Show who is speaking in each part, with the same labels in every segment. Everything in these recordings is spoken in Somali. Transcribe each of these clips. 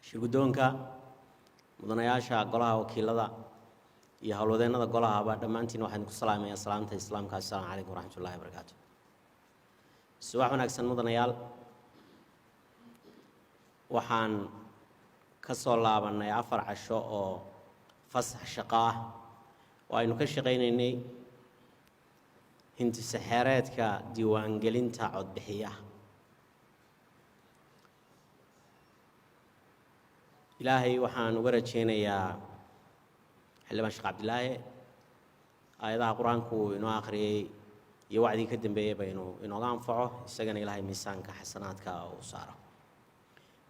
Speaker 1: shirgudoonka mudanayaasha golaha wakiilada iyo howlwadeennada golaha ba dhammaantiin waxaan ku salaamayaa salaamta islaamka. Assalaamu calaykum waraxmatullaahi wabarakaatuh. subax wanaagsan mudanayaal, waxaan ka soo laabanay 4 casho oo fasax shaqo ah oo aynu ka shaqaynaynay hindisaxeereedka diiwaangelinta codbixiyaha. ilaahay waxaan uga rajaynayaa xildhibaan Sheekh Cabdilaahi aayadaha qur-aanku inoo akhriyay iyo wacdii ka dambeeyay baynu inooga anfaco, isagana ilaahay miisaanka xasanaadka uu saaro.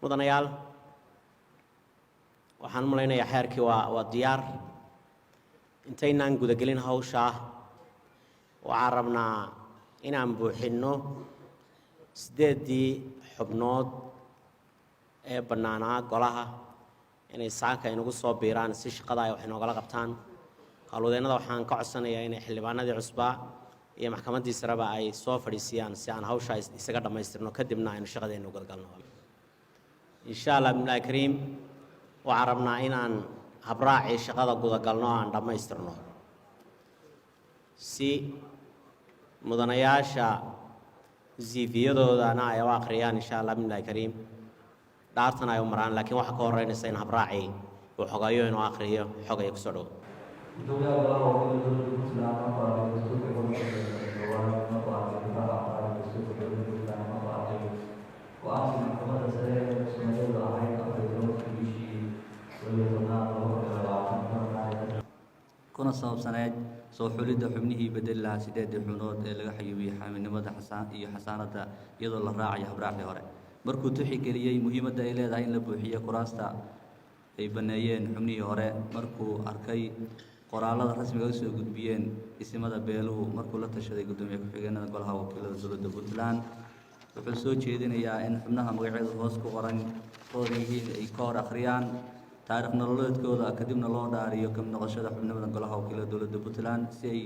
Speaker 1: mudanayaal, waxaan u malaynayaa xeerkii waa diyaar. intaynaan gudagelin hawsha waxaan rabnaa inaan buuxinno 8 xubnood ee bannaanaa golaha inay saaka inagu soo biiraan si shaqada ay wax inoogala qabtaan. howlwadeennada waxaan ka codsanayaa inay xildhibaanadii cusbaa iyo maxkamaddii sareba ay soo fadhiisiyaan si aan hawsha isaga dhammaystirno, kadibna aynu shaqadeena u galgalno insha allah. bismillaahi kariim, waxaan rabnaa inaan habraacii shaqada gudagalno aan dhammaystirno si mudanayaasha ziifiyadoodana ay u akhriyaan insha allah. bismillaahi kariim, dhaartan ay u maraan, laakiin waxa ka horeynaysa in habraacii uu xogayo inuu akhriyo xogaya kusoo dhow.
Speaker 2: kuna saabsaneed soo xulidda xubnihii bedeli lahaa 8 xubnood ee laga xayuubiyey xaaminimada iyo xasaanadda iyadoo la raacayo habraacii hore. markuu tixgeliyey muhiimadda ay leedahay in la buuxiyo kuraasta ay baneeyeen xubnihii hore, markuu arkay qoraalada rasmiga u soo gudbiyeen isimada beeluhu, markuu la tashaday gudoomiye ku-xigeenada golaha wakiilada dowladda Puntland, wuxuu soo jeedinayaa in xubnaha magacyada hoos ku qoran yihiin ay ka hor akhriyaan taariikh nololeedkooda, kadibna loo dhaariyo ka mid noqoshada xubnimada golaha wakiilada dowladda Puntland si ay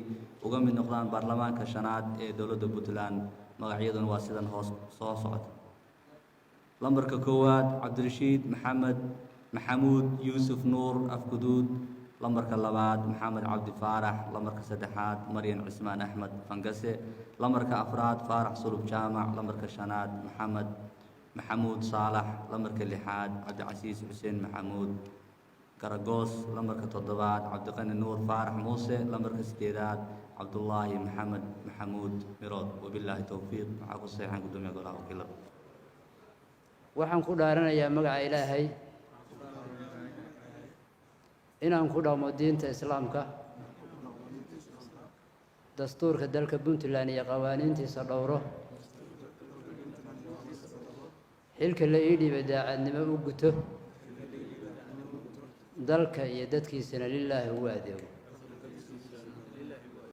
Speaker 2: uga mid noqdaan baarlamaanka 5aad ee dowladda Puntland. magacyaduna waa sidan hoos soo socota. lambarka 1 Cabdirashiid Maxamuud Yuusuf Nuur Afguduud. lambarka 2 Maxamed Cabdi Faarax. lambarka 3 Maryan Cismaan Axmed Fangase. lambarka 4 Faarax Sulub Jaamac. lambarka 5 Maxamuud Saalax. lambarka 6 Cabdicasiis Xuseen Maxamuud Garagoos. lambarka 7 Cabdiqani Nuur Faarax Muuse. lambarka 8 Cabdullaahi Maxamed Maxamuud Mirood. wabilaahi towfiiq. waxaa ku saxiixan gudoomiyaha golaha wakiilada.
Speaker 3: waxaan ku dhaaranayaa magaca ilaahay inaan ku dhaqmo diinta islaamka, dastuurka dalka Puntland iyo qawaaniintiisa dhowro, xilka la ii dhiibay daacadnimo u guto, dalka iyo dadkiisana lilaahi ugu adeego.